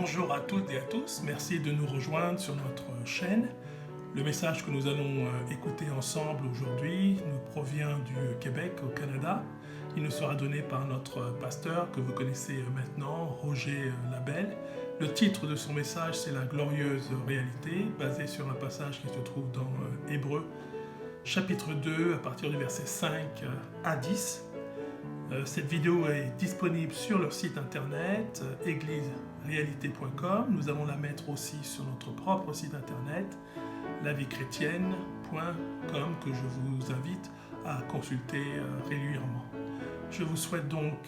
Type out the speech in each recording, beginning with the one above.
Bonjour à toutes et à tous, merci de nous rejoindre sur notre chaîne. Le message que nous allons écouter ensemble aujourd'hui nous provient du Québec au Canada. Il nous sera donné par notre pasteur que vous connaissez maintenant, Roger Labelle. Le titre de son message, c'est La glorieuse réalité, basé sur un passage qui se trouve dans Hébreux, chapitre 2, à partir du verset 5 à 10. Cette vidéo est disponible sur leur site internet, égliseréalité.com. Nous allons la mettre aussi sur notre propre site internet, lavie-chrétienne.com, que je vous invite à consulter régulièrement. Je vous souhaite donc,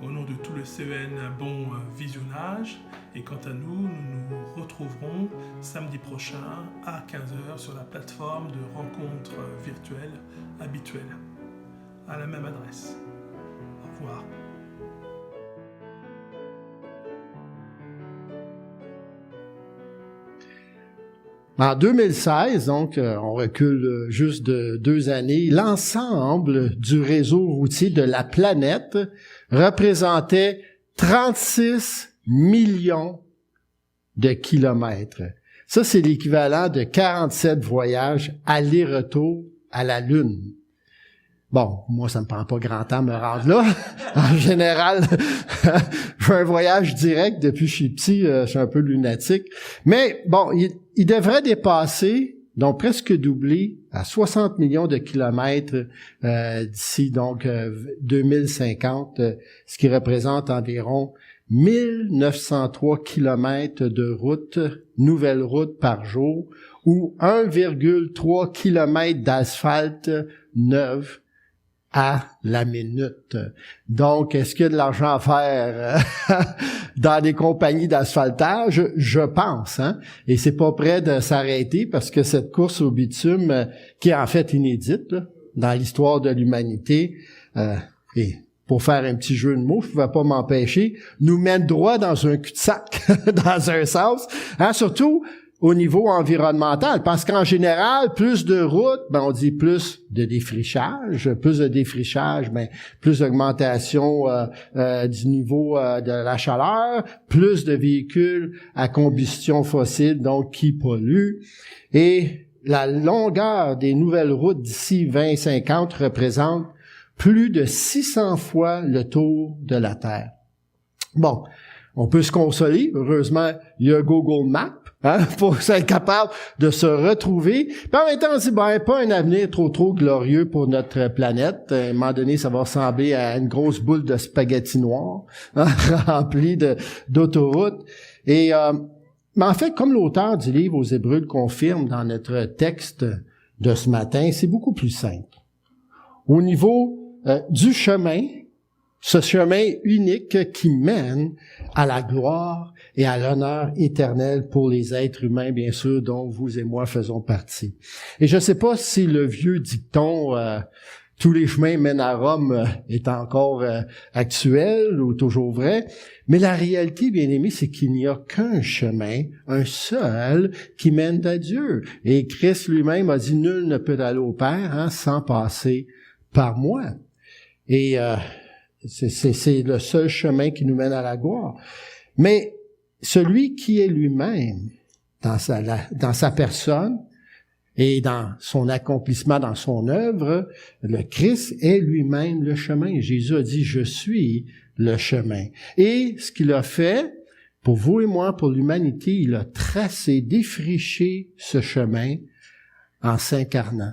au nom de tout le CEN, un bon visionnage. Et quant à nous, nous nous retrouverons samedi prochain à 15h sur la plateforme de rencontres virtuelles habituelle, à la même adresse. Au revoir. En 2016, donc, on recule juste de 2 années, l'ensemble du réseau routier de la planète représentait 36 millions de kilomètres. Ça, c'est l'équivalent de 47 voyages aller-retour à la Lune. Bon, moi, ça me prend pas grand temps de me rendre là. En général, je fais un voyage direct depuis que je suis petit, je suis un peu lunatique. Mais bon, il devrait dépasser, donc presque doubler, à 60 millions de kilomètres d'ici donc 2050, ce qui représente environ 1903 kilomètres de route, nouvelles routes par jour, ou 1,3 kilomètres d'asphalte neuf à la minute. Donc, est-ce qu'il y a de l'argent à faire dans des compagnies d'asphaltage? Je pense, hein? Et c'est pas prêt de s'arrêter parce que cette course au bitume, qui est en fait inédite là, dans l'histoire de l'humanité, et pour faire un petit jeu de mots, je pouvais pas m'empêcher, nous mène droit dans un cul-de-sac, dans un sens, hein? Surtout au niveau environnemental, parce qu'en général, plus de routes, on dit plus de défrichage, plus d'augmentation du niveau de la chaleur, plus de véhicules à combustion fossile, donc qui polluent. Et la longueur des nouvelles routes d'ici 2050 représente plus de 600 fois le tour de la Terre. Bon, on peut se consoler. Heureusement, il y a Google Maps, hein, pour être capable de se retrouver. Puis en même temps, on dit, pas un avenir trop glorieux pour notre planète. À un moment donné, ça va ressembler à une grosse boule de spaghettis noirs, hein, remplie d'autoroutes. Et mais en fait, comme l'auteur du livre aux Hébreux le confirme dans notre texte de ce matin, c'est beaucoup plus simple. Au niveau du chemin, ce chemin unique qui mène à la gloire et à l'honneur éternel pour les êtres humains, bien sûr, dont vous et moi faisons partie. Et je ne sais pas si le vieux dicton « tous les chemins mènent à Rome » est encore actuel ou toujours vrai, mais la réalité, bien aimé, c'est qu'il n'y a qu'un chemin, un seul, qui mène à Dieu. Et Christ lui-même a dit « Nul ne peut aller au Père, hein, sans passer par moi ». Et c'est le seul chemin qui nous mène à la gloire. Mais celui qui est lui-même, dans sa personne et dans son accomplissement, dans son œuvre, le Christ est lui-même le chemin. Jésus a dit, je suis le chemin. Et ce qu'il a fait, pour vous et moi, pour l'humanité, il a tracé, défriché ce chemin en s'incarnant.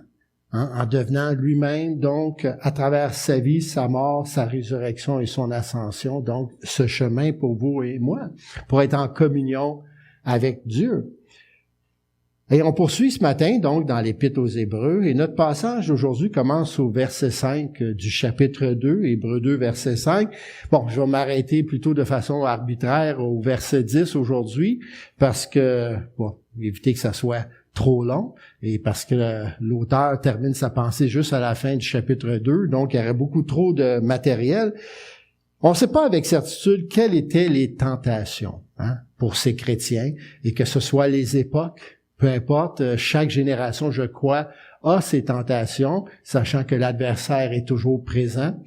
Hein, en devenant lui-même, donc, à travers sa vie, sa mort, sa résurrection et son ascension, donc, ce chemin pour vous et moi, pour être en communion avec Dieu. Et on poursuit ce matin, donc, dans l'Épître aux Hébreux, et notre passage d'aujourd'hui commence au verset 5 du chapitre 2, Hébreux 2, verset 5. Bon, je vais m'arrêter plutôt de façon arbitraire au verset 10 aujourd'hui, parce que, bon, éviter que ça soit trop long, et parce que l'auteur termine sa pensée juste à la fin du chapitre 2, donc il y aurait beaucoup trop de matériel. On ne sait pas avec certitude quelles étaient les tentations, hein, pour ces chrétiens, et que ce soit les époques, peu importe, chaque génération, je crois, a ses tentations, sachant que l'adversaire est toujours présent,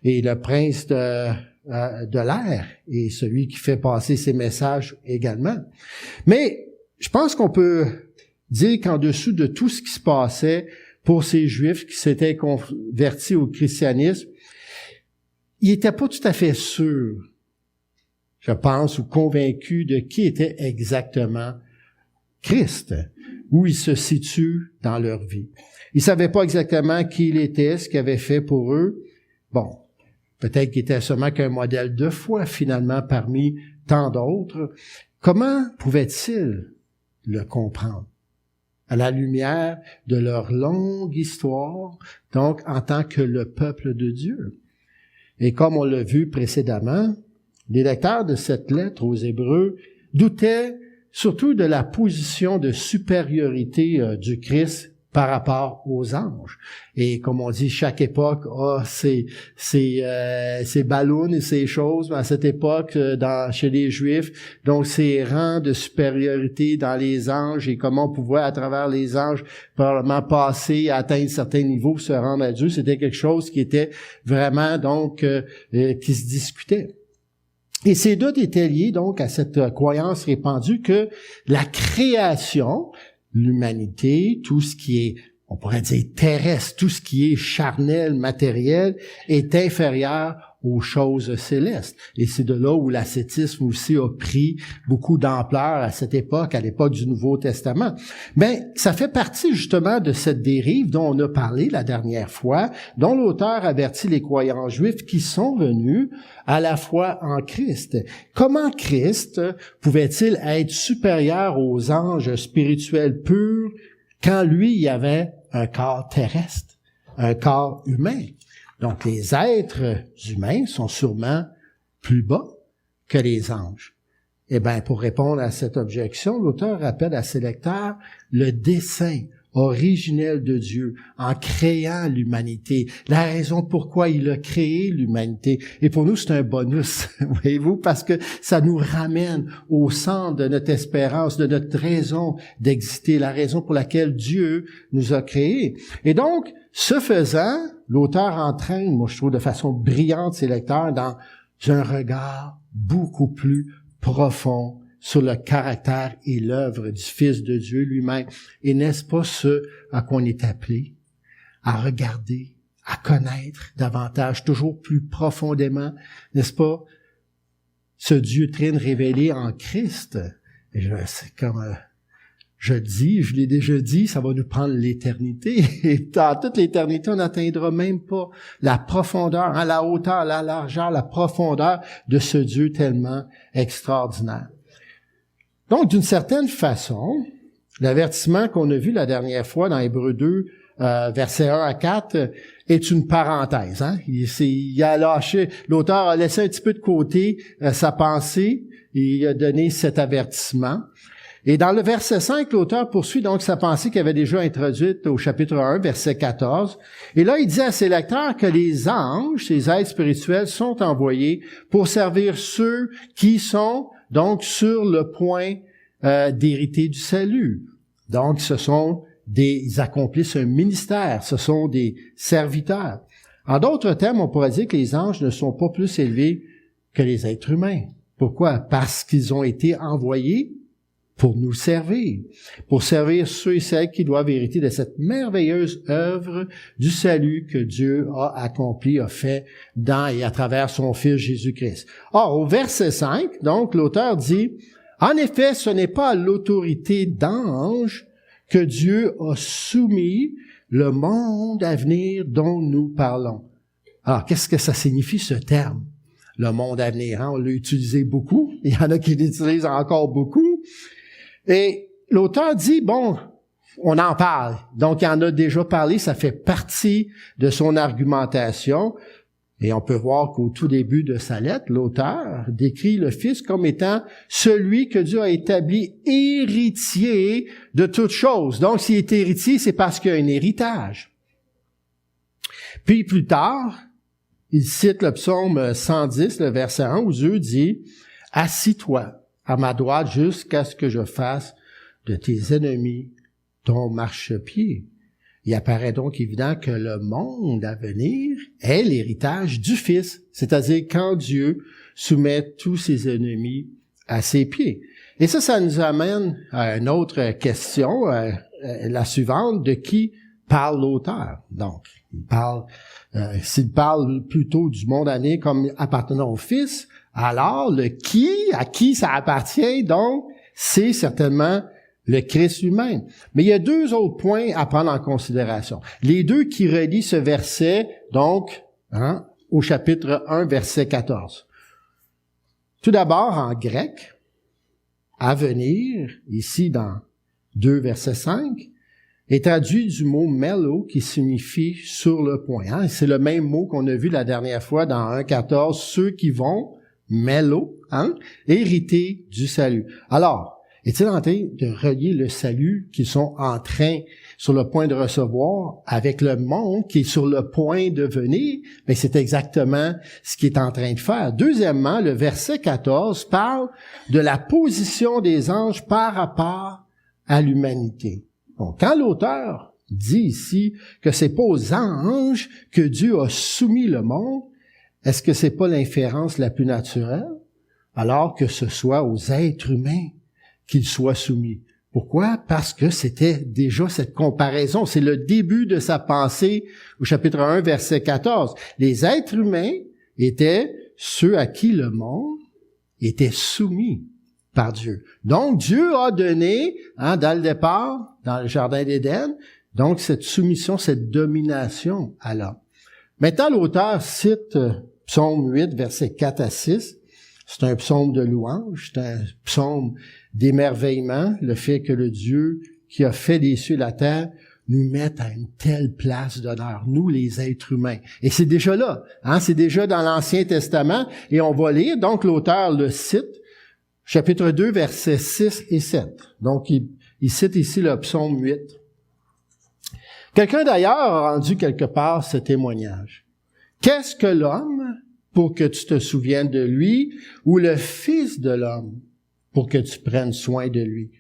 et le prince de de l'air et celui qui fait passer ces messages également. Mais je pense qu'on peut dire qu'en dessous de tout ce qui se passait pour ces Juifs qui s'étaient convertis au christianisme, ils n'étaient pas tout à fait sûrs, je pense, ou convaincus de qui était exactement Christ, où il se situe dans leur vie. Ils savaient pas exactement qui il était, ce qu'il avait fait pour eux. Bon, peut-être qu'il était seulement qu'un modèle de foi, finalement, parmi tant d'autres. Comment pouvaient-ils le comprendre? À la lumière de leur longue histoire, donc en tant que le peuple de Dieu. Et comme on l'a vu précédemment, les lecteurs de cette lettre aux Hébreux doutaient surtout de la position de supériorité du Christ par rapport aux anges. Et comme on dit, chaque époque a ses ballons et ses choses. À cette époque, chez les Juifs, donc ces rangs de supériorité dans les anges et comment on pouvait, à travers les anges, probablement passer, atteindre certains niveaux, se rendre à Dieu, c'était quelque chose qui était vraiment, donc, qui se discutait. Et ces doutes étaient liés, donc, à cette croyance répandue que la création, l'humanité, tout ce qui est, on pourrait dire terrestre, tout ce qui est charnel, matériel, est inférieur aux choses célestes. Et c'est de là où l'ascétisme aussi a pris beaucoup d'ampleur à cette époque, à l'époque du Nouveau Testament. Mais ça fait partie justement de cette dérive dont on a parlé la dernière fois, dont l'auteur avertit les croyants juifs qui sont venus à la foi en Christ. Comment Christ pouvait-il être supérieur aux anges spirituels purs quand lui, il avait un corps terrestre, un corps humain? Donc, les êtres humains sont sûrement plus bas que les anges. Eh bien, pour répondre à cette objection, l'auteur rappelle à ses lecteurs le dessein originel de Dieu en créant l'humanité, la raison pourquoi il a créé l'humanité. Et pour nous, c'est un bonus, voyez-vous, parce que ça nous ramène au centre de notre espérance, de notre raison d'exister, la raison pour laquelle Dieu nous a créés. Et donc, ce faisant, l'auteur entraîne, moi je trouve de façon brillante ses lecteurs dans un regard beaucoup plus profond sur le caractère et l'œuvre du Fils de Dieu lui-même. Et n'est-ce pas ce à quoi on est appelé? À regarder, à connaître davantage, toujours plus profondément, n'est-ce pas? Ce Dieu trine révélé en Christ. Et c'est comme... je l'ai déjà dit, ça va nous prendre l'éternité. Et dans toute l'éternité, on n'atteindra même pas la profondeur, la hauteur, la largeur, la profondeur de ce Dieu tellement extraordinaire. Donc, d'une certaine façon, l'avertissement qu'on a vu la dernière fois dans Hébreux 2, versets 1 à 4, est une parenthèse. Hein? Il a lâché, l'auteur a laissé un petit peu de côté sa pensée et il a donné cet avertissement. Et dans le verset 5, l'auteur poursuit donc sa pensée qu'il avait déjà introduite au chapitre 1, verset 14. Et là, il dit à ses lecteurs que les anges, ces êtres spirituels, sont envoyés pour servir ceux qui sont donc sur le point d'hériter du salut. Donc, ils accomplissent un ministère, ce sont des serviteurs. En d'autres termes, on pourrait dire que les anges ne sont pas plus élevés que les êtres humains. Pourquoi? Parce qu'ils ont été envoyés pour nous servir, pour servir ceux et celles qui doivent hériter de cette merveilleuse œuvre du salut que Dieu a accompli, a fait dans et à travers son Fils Jésus-Christ. Or, au verset 5, donc, l'auteur dit, « En effet, ce n'est pas à l'autorité d'anges que Dieu a soumis le monde à venir dont nous parlons. » Alors, qu'est-ce que ça signifie, ce terme? Le monde à venir, hein? On l'a utilisé beaucoup. Il y en a qui l'utilisent encore beaucoup. Et l'auteur dit, bon, on en parle. Donc, il en a déjà parlé, ça fait partie de son argumentation. Et on peut voir qu'au tout début de sa lettre, l'auteur décrit le Fils comme étant celui que Dieu a établi héritier de toutes choses. Donc, s'il est héritier, c'est parce qu'il y a un héritage. Puis, plus tard, il cite le psaume 110, le verset 1, où Dieu dit, « Assis-toi à ma droite jusqu'à ce que je fasse de tes ennemis ton marchepied. » il apparaît donc évident que le monde à venir est l'héritage du Fils, c'est-à-dire quand Dieu soumet tous ses ennemis à ses pieds. Et ça nous amène à une autre question, la suivante, de qui parle l'auteur. Donc, s'il parle plutôt du mondané comme appartenant au Fils, alors à qui ça appartient, donc, c'est certainement le Christ lui-même. Mais il y a deux autres points à prendre en considération. Les deux qui relient ce verset, donc, au chapitre 1, verset 14. Tout d'abord, en grec, à venir, ici dans 2, verset 5, est traduit du mot « melo » qui signifie « sur le point ». C'est le même mot qu'on a vu la dernière fois dans 1.14, ceux qui vont, melo, hériter du salut. Alors, est-il en train de relier le salut qu'ils sont en train, sur le point de recevoir, avec le monde qui est sur le point de venir? Bien, c'est exactement ce qu'il est en train de faire. Deuxièmement, le verset 14 parle de la position des anges par rapport à l'humanité. Donc, quand l'auteur dit ici que c'est pas aux anges que Dieu a soumis le monde, est-ce que c'est pas l'inférence la plus naturelle? Alors que ce soit aux êtres humains qu'ils soient soumis. Pourquoi? Parce que c'était déjà cette comparaison. C'est le début de sa pensée au chapitre 1, verset 14. Les êtres humains étaient ceux à qui le monde était soumis par Dieu. Donc, Dieu a donné, dans le départ, dans le jardin d'Éden, donc cette soumission, cette domination à l'homme. Maintenant, l'auteur cite Psaume 8, versets 4 à 6. C'est un psaume de louange, c'est un psaume d'émerveillement, le fait que le Dieu qui a fait les cieux et la terre nous mette à une telle place d'honneur, nous les êtres humains. Et c'est déjà là, c'est déjà dans l'Ancien Testament, et on va lire, donc l'auteur le cite, chapitre 2, versets 6 et 7. Donc, il cite ici le psaume 8. Quelqu'un d'ailleurs a rendu quelque part ce témoignage. Qu'est-ce que l'homme pour que tu te souviennes de lui, ou le Fils de l'homme pour que tu prennes soin de lui?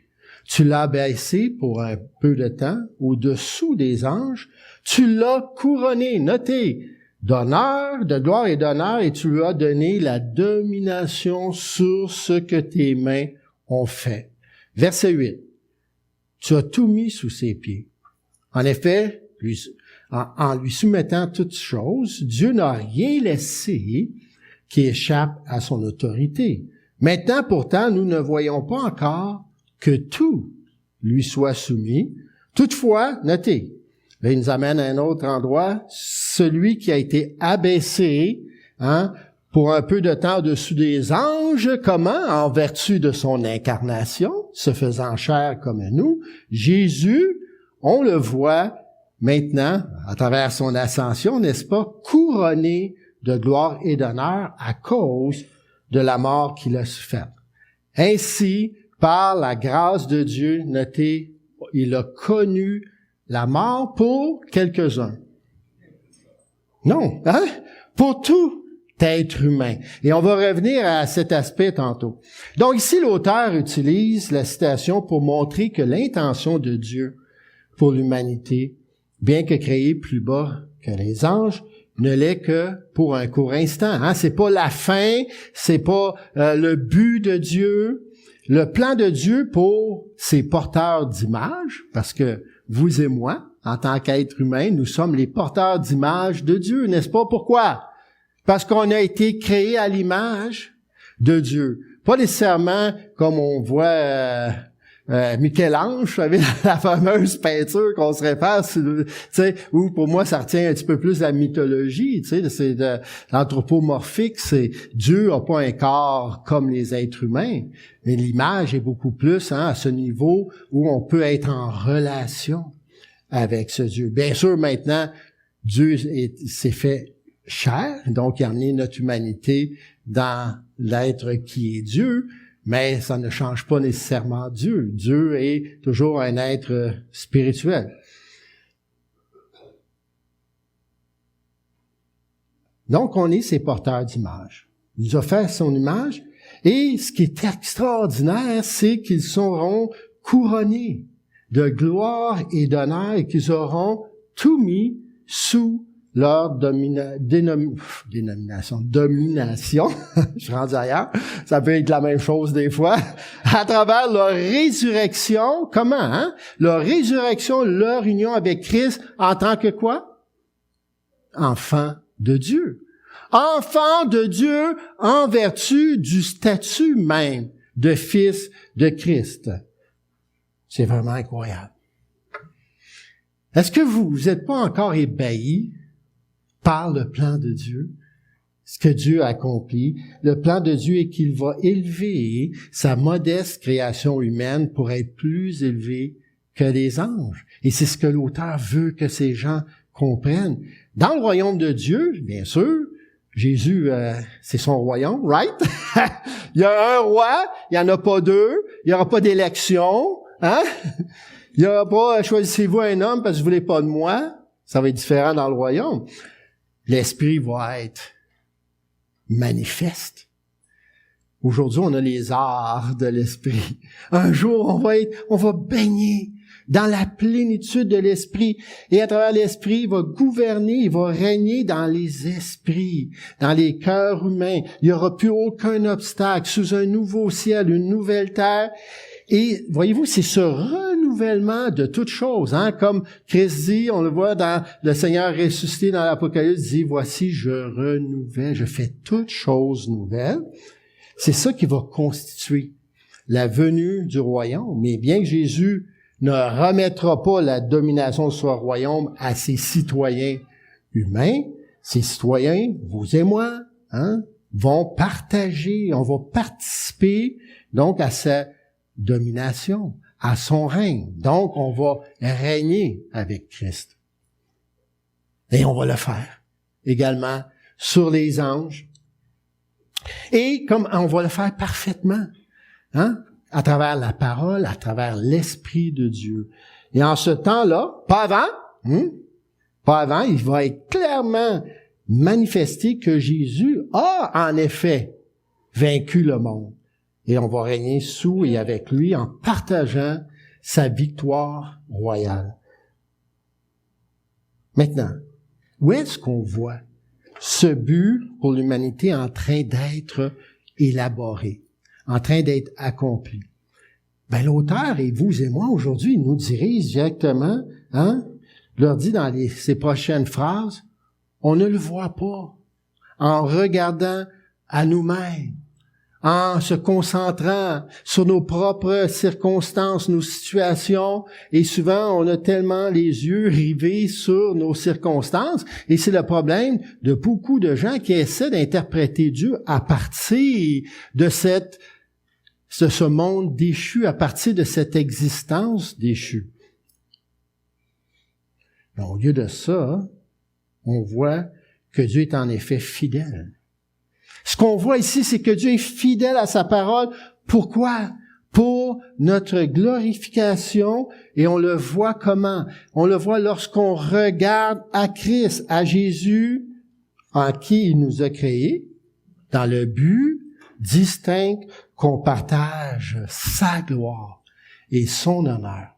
Tu l'as baissé pour un peu de temps au-dessous des anges, tu l'as couronné, notez, d'honneur, de gloire et d'honneur, et tu lui as donné la domination sur ce que tes mains ont fait. Verset 8. Tu as tout mis sous ses pieds. En effet, en lui soumettant toutes choses, Dieu n'a rien laissé qui échappe à son autorité. Maintenant, pourtant, nous ne voyons pas encore que tout lui soit soumis. Toutefois, notez, là, il nous amène à un autre endroit, celui qui a été abaissé, pour un peu de temps au-dessus des anges, comment? En vertu de son incarnation, se faisant chair comme nous, Jésus, on le voit maintenant, à travers son ascension, n'est-ce pas, couronné de gloire et d'honneur à cause de la mort qu'il a faite. Ainsi, par la grâce de Dieu, notez, il a connu la mort pour quelques-uns. Non, pour tout être humain. Et on va revenir à cet aspect tantôt. Donc ici, l'auteur utilise la citation pour montrer que l'intention de Dieu pour l'humanité, bien que créée plus bas que les anges, ne l'est que pour un court instant. C'est pas la fin, c'est pas le but de Dieu. Le plan de Dieu pour ses porteurs d'images, parce que vous et moi, en tant qu'êtres humains, nous sommes les porteurs d'images de Dieu, n'est-ce pas? Pourquoi? Parce qu'on a été créés à l'image de Dieu. Pas nécessairement comme on voit Michel-Ange, vous savez, la fameuse peinture qu'on se réfère, tu sais, où pour moi ça retient un petit peu plus la mythologie, tu sais, c'est de l'anthropomorphique, c'est Dieu a pas un corps comme les êtres humains, mais l'image est beaucoup plus à ce niveau où on peut être en relation avec ce Dieu. Bien sûr, maintenant, Dieu s'est fait chair, donc il a amené notre humanité dans l'être qui est Dieu, mais ça ne change pas nécessairement Dieu. Dieu est toujours un être spirituel. Donc, on est ses porteurs d'image. Il nous a fait son image, et ce qui est extraordinaire, c'est qu'ils seront couronnés de gloire et d'honneur et qu'ils auront tout mis sous leur domination. Je suis rendu ailleurs. Ça peut être la même chose des fois. À travers leur résurrection, comment, hein? Leur résurrection, leur union avec Christ en tant que quoi? Enfants de Dieu. Enfants de Dieu en vertu du statut même de fils de Christ. C'est vraiment incroyable. Est-ce que vous n'êtes pas encore ébahis par le plan de Dieu? Ce que Dieu a accompli. Le plan de Dieu est qu'il va élever sa modeste création humaine pour être plus élevée que les anges. Et c'est ce que l'auteur veut que ces gens comprennent. Dans le royaume de Dieu, bien sûr, Jésus, c'est son royaume, right? Il y a un roi, il n'y en a pas deux, il n'y aura pas d'élection, hein? Il n'y aura pas, choisissez-vous un homme parce que vous voulez pas de moi. Ça va être différent dans le royaume. L'Esprit va être manifeste. Aujourd'hui, on a les arts de l'Esprit. Un jour, on va baigner dans la plénitude de l'Esprit. Et à travers l'Esprit, il va gouverner, il va régner dans les esprits, dans les cœurs humains. Il n'y aura plus aucun obstacle sous un nouveau ciel, une nouvelle terre. Et voyez-vous, c'est ce renouvellement de toutes choses, hein, comme Christ dit, on le voit dans le Seigneur ressuscité dans l'Apocalypse, dit, voici, je renouvelle, je fais toutes choses nouvelles. C'est ça qui va constituer la venue du royaume. Mais bien que Jésus ne remettra pas la domination de son royaume à ses citoyens humains, ses citoyens, vous et moi, hein, vont partager, on va participer donc à sa domination, à son règne. Donc, on va régner avec Christ. Et on va le faire également sur les anges. Et comme on va le faire parfaitement, hein, à travers la parole, à travers l'Esprit de Dieu. Et en ce temps-là, pas avant, il va être clairement manifesté que Jésus a en effet vaincu le monde. Et on va régner sous et avec lui en partageant sa victoire royale. Maintenant, où est-ce qu'on voit ce but pour l'humanité en train d'être élaboré, en train d'être accompli? Ben, l'auteur et vous et moi aujourd'hui, il nous dirige directement, hein, leur dit dans ces prochaines phrases, on ne le voit pas en regardant à nous-mêmes, en se concentrant sur nos propres circonstances, nos situations, et souvent on a tellement les yeux rivés sur nos circonstances, et c'est le problème de beaucoup de gens qui essaient d'interpréter Dieu à partir de ce monde déchu, à partir de cette existence déchue. Mais au lieu de ça, on voit que Dieu est en effet fidèle. Ce qu'on voit ici, c'est que Dieu est fidèle à sa parole. Pourquoi? Pour notre glorification. Et on le voit comment? On le voit lorsqu'on regarde à Christ, à Jésus, en qui il nous a créés, dans le but distinct qu'on partage sa gloire et son honneur.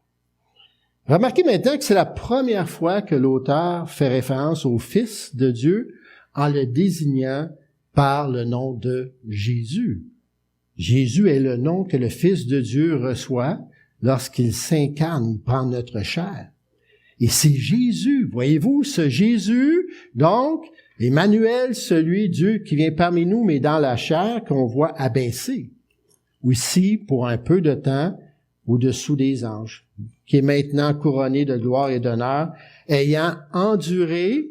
Remarquez maintenant que c'est la première fois que l'auteur fait référence au Fils de Dieu en le désignant par le nom de Jésus. Jésus est le nom que le Fils de Dieu reçoit lorsqu'il s'incarne, il prend notre chair. Et c'est Jésus, voyez-vous, ce Jésus, donc, Emmanuel, celui Dieu qui vient parmi nous, mais dans la chair, qu'on voit abaisser, aussi pour un peu de temps, au-dessous des anges, qui est maintenant couronné de gloire et d'honneur, ayant enduré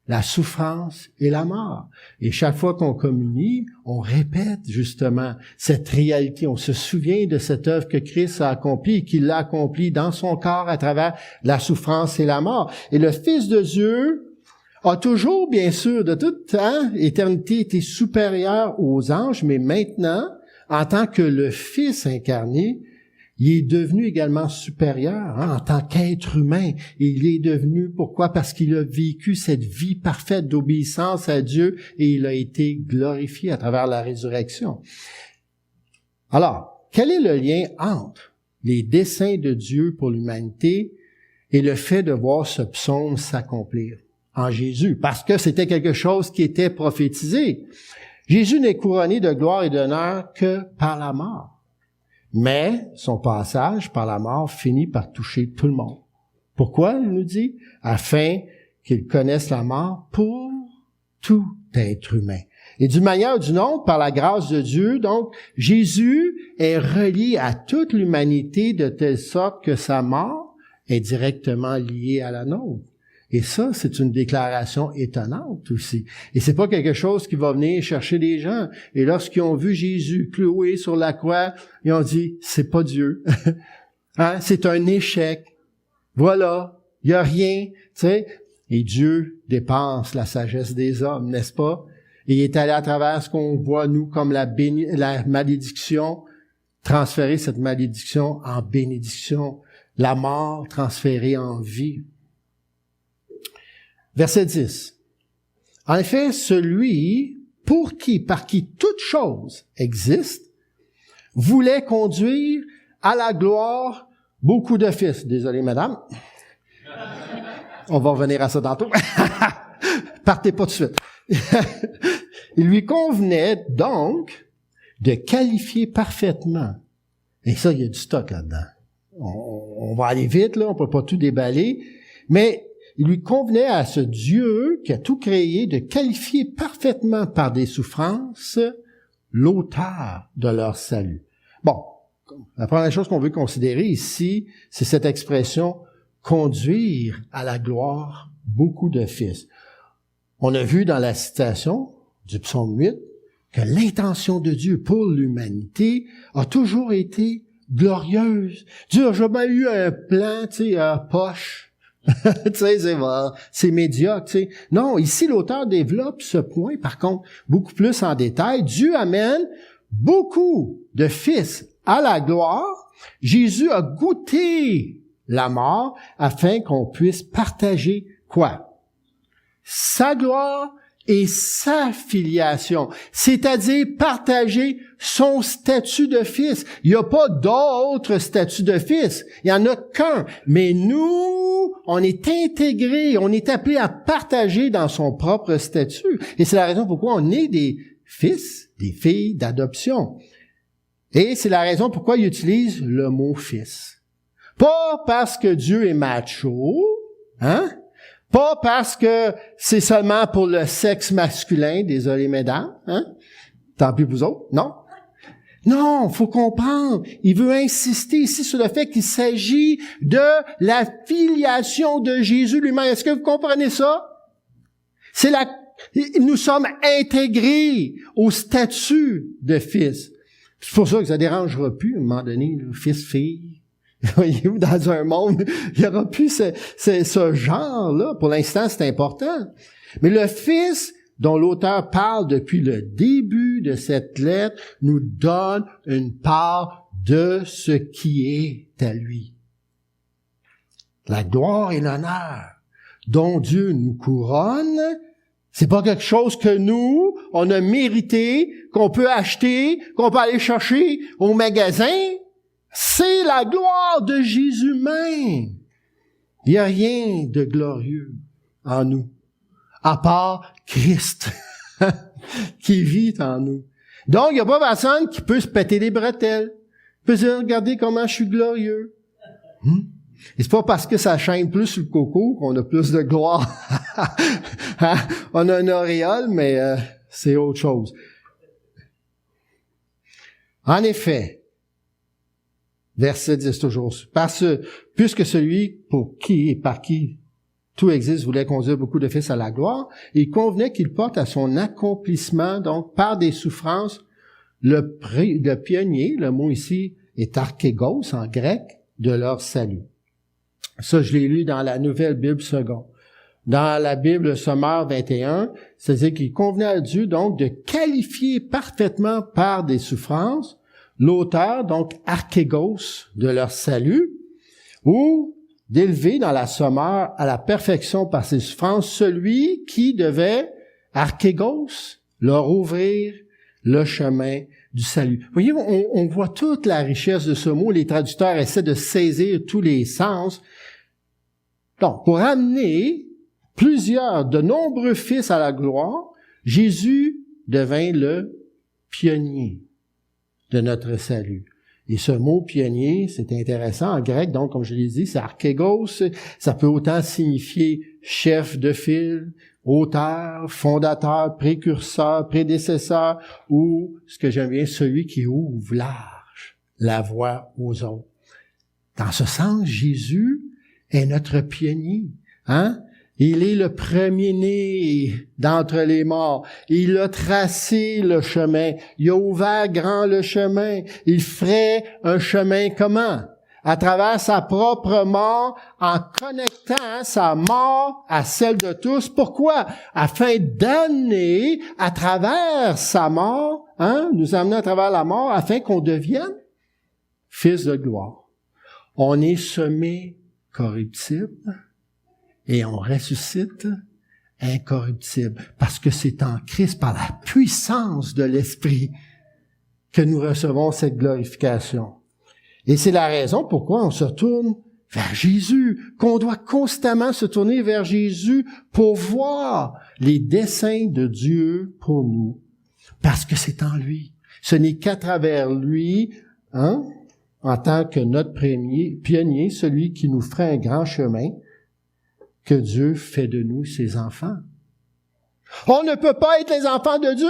la souffrance et la mort. Et chaque fois qu'on communie, on répète justement cette réalité. On se souvient de cette œuvre que Christ a accomplie et qu'il l'a accomplie dans son corps à travers la souffrance et la mort. Et le Fils de Dieu a toujours, bien sûr, de toute éternité été supérieur aux anges, mais maintenant, en tant que le Fils incarné, il est devenu également supérieur en tant qu'être humain. Et il est devenu, pourquoi? Parce qu'il a vécu cette vie parfaite d'obéissance à Dieu et il a été glorifié à travers la résurrection. Alors, quel est le lien entre les desseins de Dieu pour l'humanité et le fait de voir ce psaume s'accomplir en Jésus, parce que c'était quelque chose qui était prophétisé. Jésus n'est couronné de gloire et d'honneur que par la mort. Mais son passage par la mort finit par toucher tout le monde. Pourquoi, il nous dit? Afin qu'ils connaissent la mort pour tout être humain. Et d'une manière ou d'une autre, par la grâce de Dieu, donc, Jésus est relié à toute l'humanité de telle sorte que sa mort est directement liée à la nôtre. Et ça, c'est une déclaration étonnante aussi. Et c'est pas quelque chose qui va venir chercher les gens. Et lorsqu'ils ont vu Jésus cloué sur la croix, ils ont dit, c'est pas Dieu. Hein? C'est un échec. Voilà. Il y a rien. Tu sais. Et Dieu dépense la sagesse des hommes, n'est-ce pas? Et il est allé à travers ce qu'on voit, nous, comme la malédiction, transférer cette malédiction en bénédiction. La mort transférée en vie. Verset 10. En effet, celui par qui toute chose existe, voulait conduire à la gloire beaucoup de fils. Désolé, madame. On va revenir à ça tantôt. Partez pas tout de suite. Il lui convenait donc de qualifier parfaitement. Et ça, il y a du stock là-dedans. On va aller vite, là, on peut pas tout déballer. Mais il lui convenait à ce Dieu qui a tout créé de qualifier parfaitement par des souffrances l'auteur de leur salut. Bon, la première chose qu'on veut considérer ici, c'est cette expression « conduire à la gloire beaucoup de fils ». On a vu dans la citation du psaume 8 que l'intention de Dieu pour l'humanité a toujours été glorieuse. Dieu n'a jamais eu un plan, tu sais, à poche. Tu sais, c'est médiocre, tu sais. Non, ici, l'auteur développe ce point, par contre, beaucoup plus en détail. Dieu amène beaucoup de fils à la gloire. Jésus a goûté la mort afin qu'on puisse partager quoi? Sa gloire et sa filiation, c'est-à-dire partager son statut de fils. Il n'y a pas d'autre statut de fils, il n'y en a qu'un. Mais nous, on est intégrés, on est appelés à partager dans son propre statut. Et c'est la raison pourquoi on est des fils, des filles d'adoption. Et c'est la raison pourquoi il utilise le mot « fils ». Pas parce que Dieu est macho, hein? Pas parce que c'est seulement pour le sexe masculin, désolé mesdames, hein? Tant pis vous autres, non? Non, faut comprendre. Il veut insister ici sur le fait qu'il s'agit de la filiation de Jésus lui-même. Est-ce que vous comprenez ça? Nous sommes intégrés au statut de fils. C'est pour ça que ça dérangera plus, à un moment donné, fils-fille. Voyez-vous, dans un monde, il n'y aura plus ce genre-là. Pour l'instant, c'est important. Mais le Fils, dont l'auteur parle depuis le début de cette lettre, nous donne une part de ce qui est à lui. La gloire et l'honneur dont Dieu nous couronne, c'est pas quelque chose que nous, on a mérité, qu'on peut acheter, qu'on peut aller chercher au magasin. C'est la gloire de Jésus même. Il n'y a rien de glorieux en nous, à part Christ qui vit en nous. Donc, il n'y a pas personne qui peut se péter les bretelles. Il peut dire, regardez comment je suis glorieux. Et c'est pas parce que ça chaîne plus sur le coco qu'on a plus de gloire. On a une auréole, mais c'est autre chose. En effet, verset 10 toujours. Puisque celui pour qui et par qui tout existe voulait conduire beaucoup de fils à la gloire, il convenait qu'il porte à son accomplissement, donc par des souffrances, le pionnier, le mot ici est archégos en grec, de leur salut. Ça, je l'ai lu dans la Nouvelle Bible seconde. Dans la Bible Sommaire 21, c'est-à-dire qu'il convenait à Dieu donc de qualifier parfaitement par des souffrances l'auteur, donc archégos, de leur salut, ou d'élever dans la Sommaire à la perfection par ses souffrances celui qui devait, archégos, leur ouvrir le chemin du salut. Voyez, on voit toute la richesse de ce mot. Les traducteurs essaient de saisir tous les sens. Donc, pour amener de nombreux fils à la gloire, Jésus devint le pionnier de notre salut. Et ce mot pionnier, c'est intéressant en grec, donc comme je l'ai dit, c'est archégos, ça peut autant signifier chef de file, auteur, fondateur, précurseur, prédécesseur, ou, ce que j'aime bien, celui qui ouvre large la voie aux autres. Dans ce sens, Jésus est notre pionnier, hein? Il est le premier-né d'entre les morts. Il a tracé le chemin. Il a ouvert grand le chemin. Il ferait un chemin comment? À travers sa propre mort, en connectant sa mort à celle de tous. Pourquoi? Afin d'amener à travers sa mort, nous amener à travers la mort, afin qu'on devienne fils de gloire. On est semé corruptible et on ressuscite incorruptible, parce que c'est en Christ, par la puissance de l'Esprit, que nous recevons cette glorification. Et c'est la raison pourquoi on se tourne vers Jésus, qu'on doit constamment se tourner vers Jésus pour voir les desseins de Dieu pour nous, parce que c'est en lui. Ce n'est qu'à travers lui, en tant que notre pionnier, celui qui nous ferait un grand chemin, que Dieu fait de nous ses enfants. On ne peut pas être les enfants de Dieu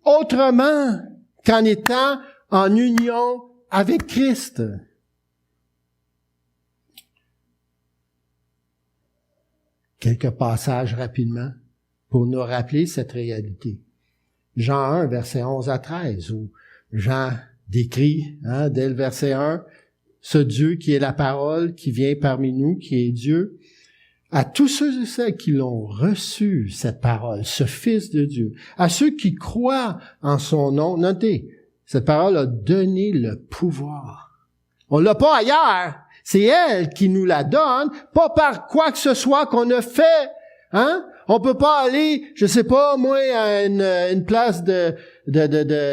autrement qu'en étant en union avec Christ. Quelques passages rapidement pour nous rappeler cette réalité. Jean 1, versets 11 à 13, où Jean décrit, dès le verset 1, ce Dieu qui est la parole, qui vient parmi nous, qui est Dieu, à tous ceux et celles qui l'ont reçu, cette parole, ce Fils de Dieu, à ceux qui croient en son nom, notez, cette parole a donné le pouvoir. On l'a pas ailleurs, c'est elle qui nous la donne, pas par quoi que ce soit qu'on a fait, On peut pas aller, je sais pas, moi, à une place de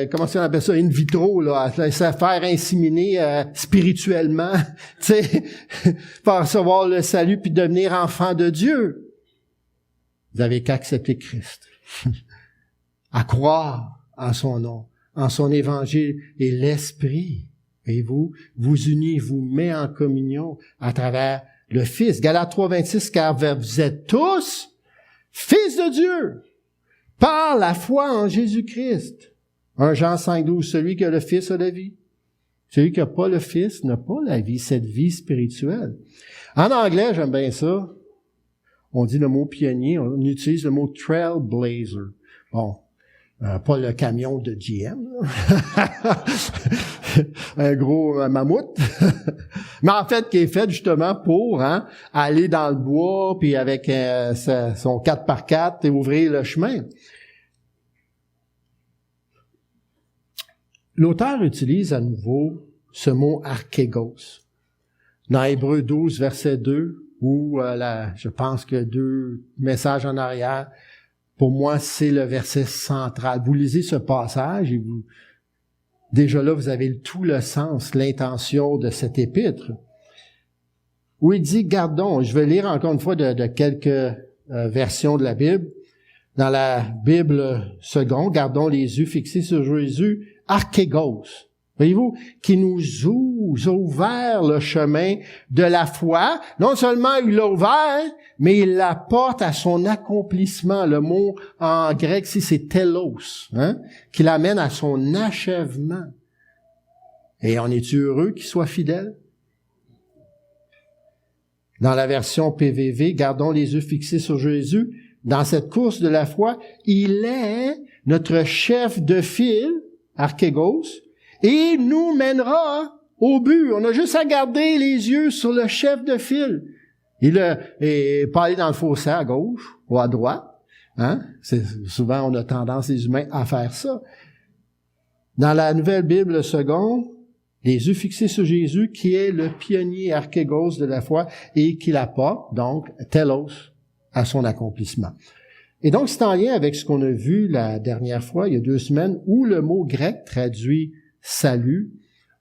comment on appelle ça, in vitro, là, à se faire inséminer spirituellement, tu sais, pour recevoir le salut puis devenir enfant de Dieu. Vous avez qu'à accepter Christ, à croire en son nom, en son évangile, et l'Esprit, et vous unit, vous met en communion à travers le Fils. Galates 3:26, car vous êtes tous fils de Dieu, par la foi en Jésus-Christ. 1 Jean 5:12, celui qui a le Fils a la vie. Celui qui n'a pas le Fils n'a pas la vie, cette vie spirituelle. En anglais, j'aime bien ça. On dit le mot pionnier, on utilise le mot trailblazer. Bon, pas le camion de GM, un gros mammouth, mais en fait qui est fait justement pour aller dans le bois puis avec son 4x4 et ouvrir le chemin. L'auteur utilise à nouveau ce mot archégos. Dans Hébreux 12, verset 2, ou je pense que 2 messages en arrière, pour moi, c'est le verset central. Vous lisez ce passage et déjà là, vous avez tout le sens, l'intention de cet épître. Où il dit, gardons, je vais lire encore une fois de quelques versions de la Bible. Dans la Bible seconde, gardons les yeux fixés sur Jésus, archégos. Voyez-vous, qui nous a ouvert le chemin de la foi. Non seulement il l'a ouvert, mais il la porte à son accomplissement. Le mot en grec, c'est telos, qui l'amène à son achèvement. Et on est heureux qu'il soit fidèle? Dans la version PVV, gardons les yeux fixés sur Jésus. Dans cette course de la foi, il est notre chef de file, archégos, et il nous mènera au but. On a juste à garder les yeux sur le chef de file. Et pas aller dans le fossé à gauche ou à droite. Souvent, on a tendance, les humains, à faire ça. Dans la Nouvelle Bible seconde, les yeux fixés sur Jésus, qui est le pionnier archégos de la foi et qui la porte, donc, telos, à son accomplissement. Et donc, c'est en lien avec ce qu'on a vu la dernière fois, il y a 2 semaines, où le mot grec traduit salut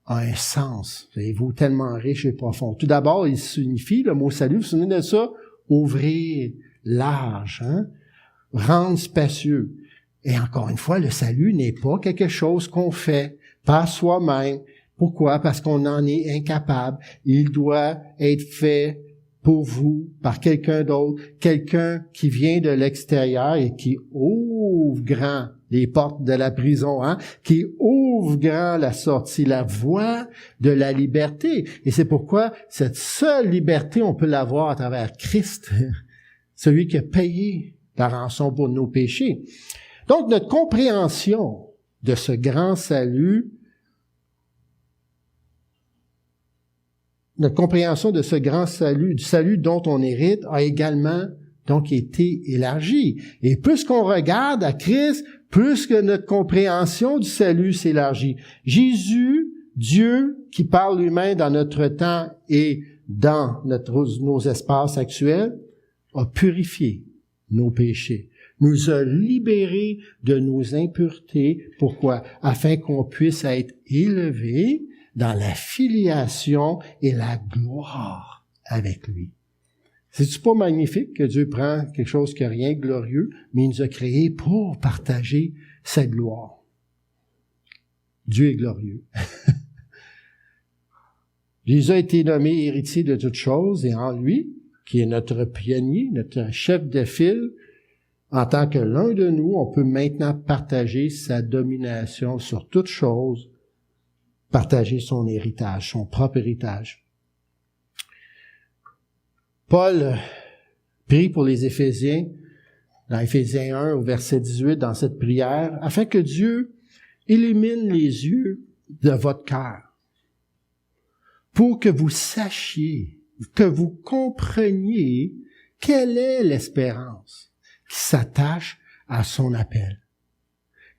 a un sens, voyez-vous, tellement riche et profond. Tout d'abord, il signifie, le mot salut, vous vous souvenez de ça, ouvrir large, rendre spacieux. Et encore une fois, le salut n'est pas quelque chose qu'on fait par soi-même. Pourquoi? Parce qu'on en est incapable. Il doit être fait pour vous, par quelqu'un d'autre, quelqu'un qui vient de l'extérieur et qui ouvre grand les portes de la prison, qui ouvre grand la sortie, la voie de la liberté. Et c'est pourquoi cette seule liberté, on peut l'avoir à travers Christ, celui qui a payé la rançon pour nos péchés. Donc, notre compréhension de ce grand salut, notre compréhension de ce grand salut, du salut dont on hérite, a également donc été élargie. Et plus qu'on regarde à Christ, plus que notre compréhension du salut s'élargit. Jésus, Dieu, qui parle lui-même dans notre temps et dans nos espaces actuels, a purifié nos péchés, nous a libérés de nos impuretés. Pourquoi? Afin qu'on puisse être élevés dans la filiation et la gloire avec lui. C'est-tu pas magnifique que Dieu prend quelque chose qui n'a rien de glorieux, mais il nous a créés pour partager sa gloire? Dieu est glorieux. Jésus a été nommé héritier de toutes choses et en lui, qui est notre pionnier, notre chef de file, en tant que l'un de nous, on peut maintenant partager sa domination sur toutes choses, partager son héritage, son propre héritage. Paul prie pour les Éphésiens, dans Éphésiens 1 au verset 18, dans cette prière, afin que Dieu illumine les yeux de votre cœur, pour que vous sachiez, que vous compreniez quelle est l'espérance qui s'attache à son appel.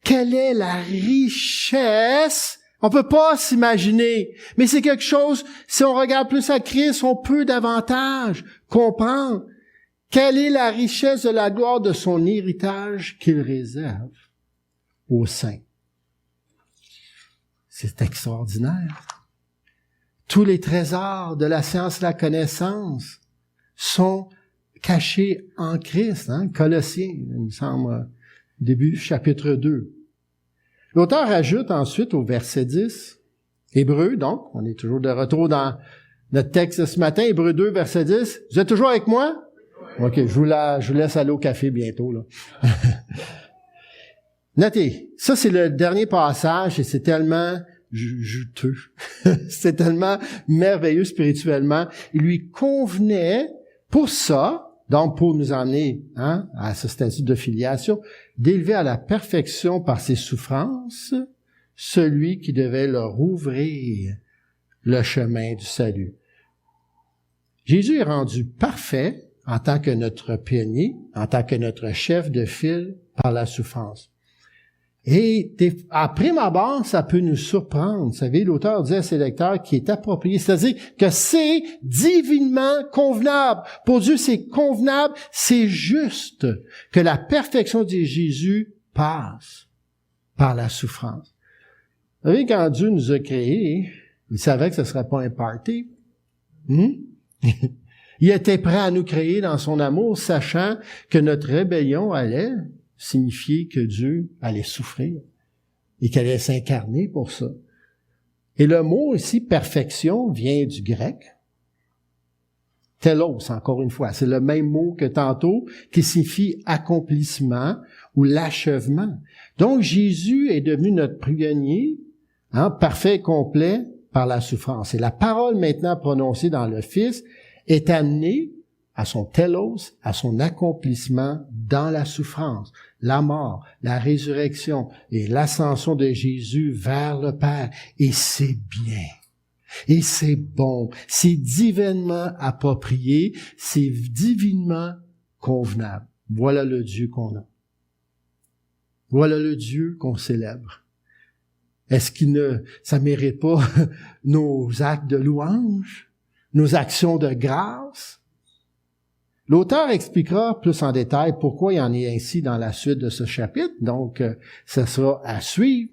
Quelle est la richesse? On peut pas s'imaginer, mais c'est quelque chose, si on regarde plus à Christ, on peut davantage comprendre quelle est la richesse de la gloire de son héritage qu'il réserve aux saints. C'est extraordinaire. Tous les trésors de la science et la connaissance sont cachés en Christ, Colossiens, il me semble, début chapitre 2. L'auteur ajoute ensuite au verset 10, Hébreux, donc, on est toujours de retour dans notre texte de ce matin, Hébreux 2, verset 10. Vous êtes toujours avec moi? OK, je vous laisse aller au café bientôt, là. Notez, ça c'est le dernier passage et c'est tellement juteux. C'est tellement merveilleux spirituellement. Il lui convenait pour ça, donc pour nous emmener à ce statut de filiation, d'élever à la perfection par ses souffrances celui qui devait leur ouvrir le chemin du salut. Jésus est rendu parfait en tant que notre pionnier, en tant que notre chef de file par la souffrance. Et à prime abord, ça peut nous surprendre. Vous savez, l'auteur dit à ses lecteurs qu'il est approprié, c'est-à-dire que c'est divinement convenable. Pour Dieu, c'est convenable, c'est juste que la perfection de Jésus passe par la souffrance. Vous savez, quand Dieu nous a créés, il savait que ce ne serait pas un party. Il était prêt à nous créer dans son amour, sachant que notre rébellion allait signifier que Dieu allait souffrir et qu'elle allait s'incarner pour ça. Et le mot ici, perfection, vient du grec. Telos, encore une fois, c'est le même mot que tantôt, qui signifie accomplissement ou l'achèvement. Donc, Jésus est devenu notre pionnier, parfait et complet par la souffrance. Et la parole maintenant prononcée dans le Fils est amenée à son telos, à son accomplissement dans la souffrance, la mort, la résurrection et l'ascension de Jésus vers le Père. Et c'est bien. Et c'est bon. C'est divinement approprié. C'est divinement convenable. Voilà le Dieu qu'on a. Voilà le Dieu qu'on célèbre. Est-ce ça mérite pas nos actes de louange, nos actions de grâce? L'auteur expliquera plus en détail pourquoi il en est ainsi dans la suite de ce chapitre, donc ça sera à suivre.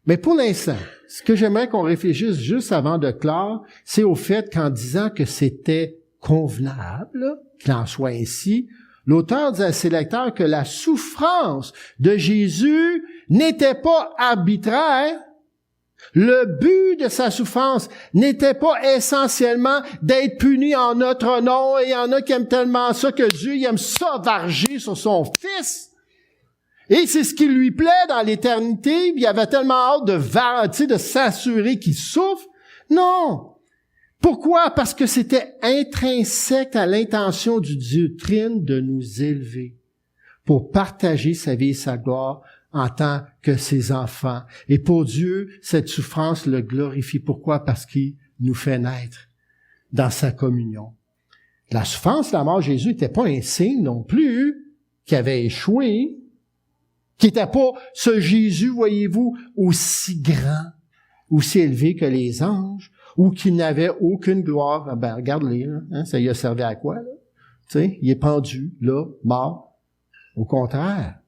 Mais pour l'instant, ce que j'aimerais qu'on réfléchisse juste avant de clore, c'est au fait qu'en disant que c'était convenable qu'il en soit ainsi. L'auteur dit à ses lecteurs que la souffrance de Jésus n'était pas arbitraire. Le but de sa souffrance n'était pas essentiellement d'être puni en notre nom, et il y en a qui aiment tellement ça que Dieu il aime ça varger sur son Fils. Et c'est ce qui lui plaît dans l'éternité, puis il avait tellement hâte de s'assurer qu'il souffre. Non! Pourquoi? Parce que c'était intrinsèque à l'intention du Dieu Trine de nous élever pour partager sa vie et sa gloire en tant que ses enfants. Et pour Dieu, cette souffrance le glorifie. Pourquoi? Parce qu'il nous fait naître dans sa communion. La souffrance, la mort de Jésus n'était pas un signe non plus qui avait échoué, qui n'était pas ce Jésus, voyez-vous, aussi grand, aussi élevé que les anges, ou qui n'avait aucune gloire. Ah ben, regarde-les, là, hein, ça lui a servi à quoi, là? Tu sais, il est pendu, là, mort. Au contraire,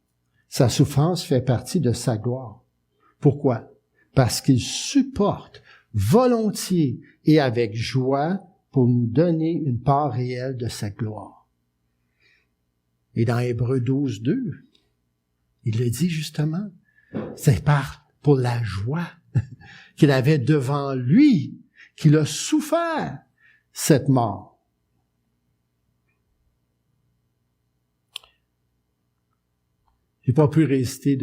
sa souffrance fait partie de sa gloire. Pourquoi? Parce qu'il supporte volontiers et avec joie pour nous donner une part réelle de sa gloire. Et dans Hébreux 12:2, il le dit justement, c'est pour la joie qu'il avait devant lui qu'il a souffert cette mort. J'ai pas pu résister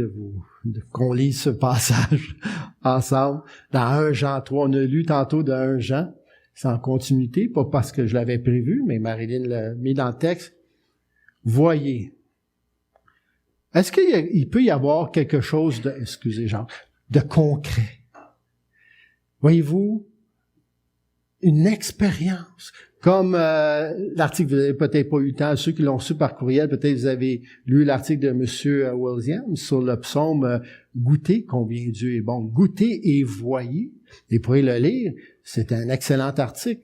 qu'on lise ce passage ensemble dans 1 Jean 3. On a lu tantôt de 1 Jean, c'est en continuité, pas parce que je l'avais prévu, mais Marilyn l'a mis dans le texte. Voyez. Est-ce qu'il peut y avoir quelque chose de concret? Voyez-vous, une expérience. Comme l'article, vous n'avez peut-être pas eu le temps, ceux qui l'ont reçu par courriel, peut-être vous avez lu l'article de M. Williams sur le psaume « Goûtez combien Dieu est bon ». Goûtez et voyez. Et vous pourrez le lire, c'est un excellent article.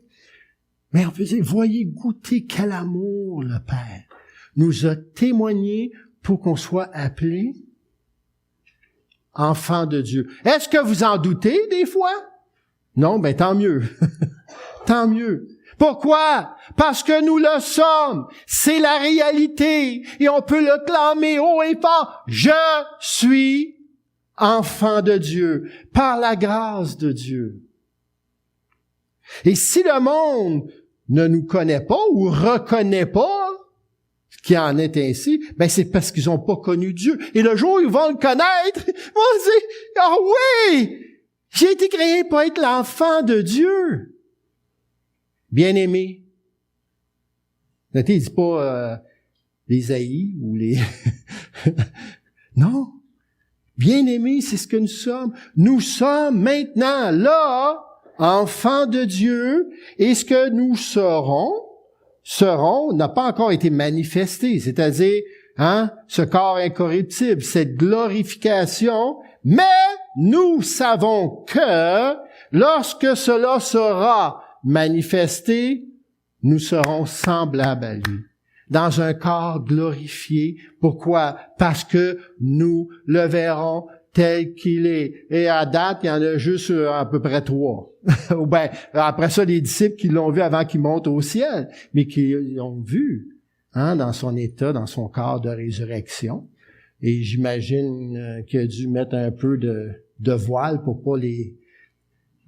Mais on peut dire, voyez, goûtez quel amour le Père nous a témoigné pour qu'on soit appelé enfant de Dieu. Est-ce que vous en doutez des fois? Non, ben tant mieux. Tant mieux. Pourquoi? Parce que nous le sommes. C'est la réalité. Et on peut le clamer haut et fort. Je suis enfant de Dieu, par la grâce de Dieu. Et si le monde ne nous connaît pas ou reconnaît pas qu'il en est ainsi, ben c'est parce qu'ils n'ont pas connu Dieu. Et le jour où ils vont le connaître, ils vont dire, « Ah oui! J'ai été créé pour être l'enfant de Dieu. » Bien-aimé. Notez, il dit pas les haïs ou les... Non. Bien-aimé, c'est ce que nous sommes. Nous sommes maintenant là, enfants de Dieu, et ce que nous serons n'a pas encore été manifesté, c'est-à-dire ce corps incorruptible, cette glorification, mais nous savons que lorsque cela sera manifesté, nous serons semblables à lui, dans un corps glorifié. Pourquoi? Parce que nous le verront tel qu'il est. Et à date, il y en a juste à peu près 3. Ou ben, après ça, les disciples qui l'ont vu avant qu'il monte au ciel, mais qui l'ont vu dans son état, dans son corps de résurrection. Et j'imagine qu'il a dû mettre un peu de voile pour pas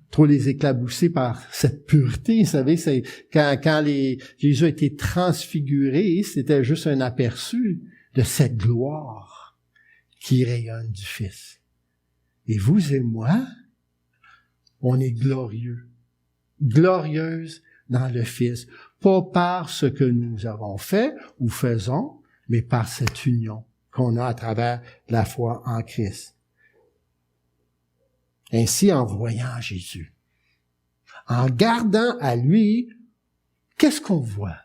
trop les éclabousser par cette pureté. Vous savez, c'est quand Jésus a été transfiguré, c'était juste un aperçu de cette gloire qui rayonne du Fils. Et vous et moi, on est glorieux, glorieuse dans le Fils, pas par ce que nous avons fait ou faisons, mais par cette union qu'on a à travers la foi en Christ. Ainsi, en voyant Jésus, en gardant à lui, qu'est-ce qu'on voit?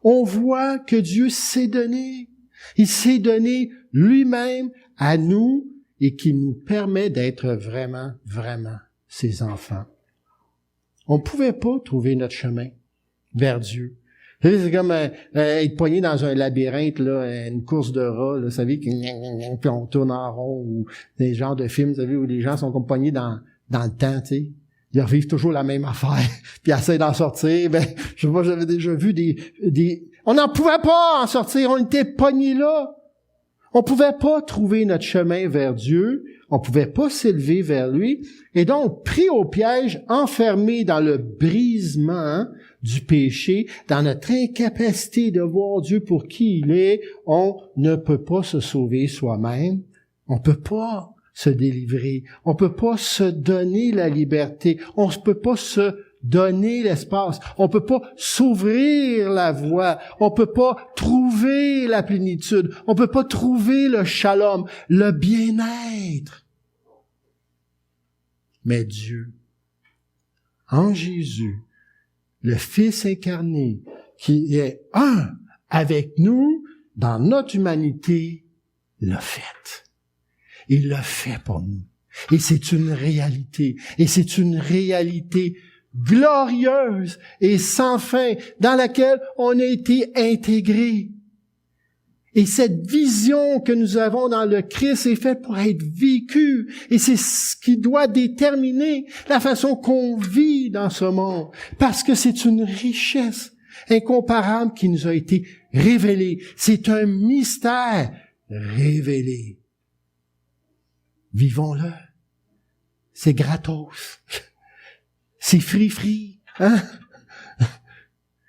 On voit que Dieu s'est donné. Il s'est donné lui-même à nous et qui nous permet d'être vraiment, vraiment ses enfants. On ne pouvait pas trouver notre chemin vers Dieu. C'est comme être poigné dans un labyrinthe, là, une course de rats, là, vous savez, puis on tourne en rond, ou des genres de films, vous savez, où les gens sont comme poignés dans le temps, tu sais. ils revivent toujours la même affaire, puis ils essaient d'en sortir. Ben, je sais pas, j'avais déjà vu on n'en pouvait pas en sortir, on était pognés là. On pouvait pas trouver notre chemin vers Dieu, on pouvait pas s'élever vers lui, et donc, pris au piège, enfermés dans le brisement du péché, dans notre incapacité de voir Dieu pour qui il est, on ne peut pas se sauver soi-même, on peut pas se délivrer, on peut pas se donner la liberté, on ne peut pas se donner l'espace, on peut pas s'ouvrir la voie, on peut pas trouver la plénitude, on peut pas trouver le shalom, le bien-être. Mais Dieu, en Jésus, le Fils incarné, qui est un avec nous dans notre humanité, l'a fait. Il l'a fait pour nous. Et c'est une réalité. Et c'est une réalité glorieuse et sans fin, dans laquelle on a été intégré. Et cette vision que nous avons dans le Christ est faite pour être vécue. Et c'est ce qui doit déterminer la façon qu'on vit dans ce monde. Parce que c'est une richesse incomparable qui nous a été révélée. C'est un mystère révélé. Vivons-le. C'est gratos. C'est free, hein?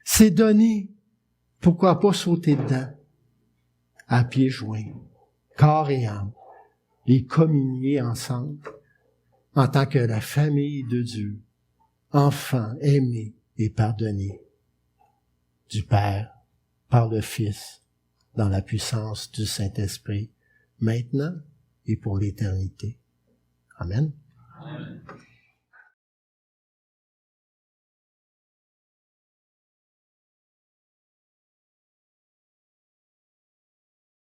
C'est donné. Pourquoi pas sauter dedans? À pieds joints, corps et âme, les communier ensemble en tant que la famille de Dieu, enfants aimés et pardonnés du Père par le Fils dans la puissance du Saint-Esprit, maintenant et pour l'éternité. Amen. Amen.